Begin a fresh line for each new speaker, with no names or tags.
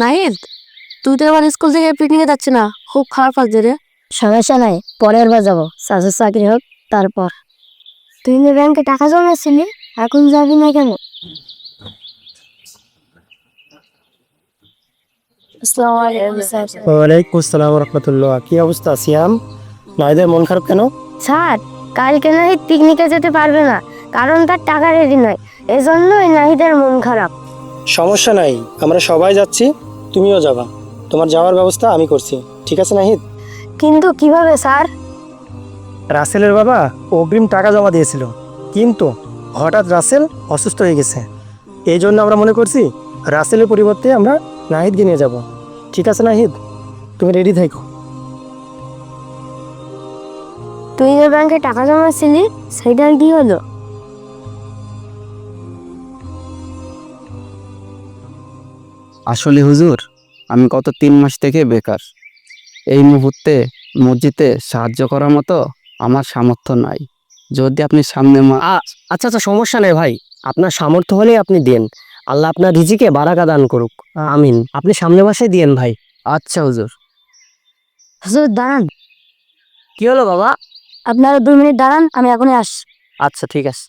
নাহিদ, তুই তো এবার স্কুল থেকে পিকনিকে যাচ্ছে না, খুব খারাপ লাগছে রে।
সমস্যা নাই, পরের বার যাবো। চাষের চাকরি হোক তারপর। তুই যে ব্যাংকে টাকা জমাচ্ছিলি, এখন যাবি না কেন? আসসালামু আলাইকুম স্যার।
ওয়ালাইকুম আসসালাম রহমতুল্লাহ। কি অবস্থা সিয়াম? নাহিদের মন খারাপ কেন?
স্যার, কালকে নাহিদ পিকনিকে যেতে পারবে না, কারণ তার টাকা রেডি নয়। এজন্যই নাহিদের মন খারাপ।
সমস্যা নাই, আমরা সবাই যাচ্ছি, তুমিও যাবা। তোমার যাওয়ার ব্যবস্থা আমি করছি, ঠিক আছে নাহিদ?
কিন্তু কিভাবে স্যার?
রাসেলের বাবা অগ্রিম টাকা জমা দিয়েছিল, কিন্তু হঠাৎ রাসেল অসুস্থ হয়ে গেছে। এই জন্য আমরা মনে করছি রাসেলের পরিবর্তে আমরা নাহিদকে নিয়ে যাব। ঠিক আছে নাহিদ, তুমি রেডি থাকো।
তুই যে ব্যাংকে টাকা জমাচ্ছিলি, সেটার কি হলো?
আসলে হুজুর, আমি গত 3 মাস থেকে বেকার। এই মুহূর্তে মসজিদে সাহায্য করার মতো আমার সামর্থ্য নাই। যদি আপনি সামনে
আচ্ছা আচ্ছা, সমস্যা নেই ভাই, আপনার সামর্থ্য হলেই আপনি দেন। আল্লাহ আপনার রিজিকে বারাকা দান করুক, আমিন। আপনি সামনে মাসে দিয়েন ভাই।
আচ্ছা হুজুর।
হুজুর দাঁড়ান,
কি হলো বাবা?
আপনারা 2 মিনিট দাঁড়ান, আমি এখনই আসছি।
আচ্ছা ঠিক আছে।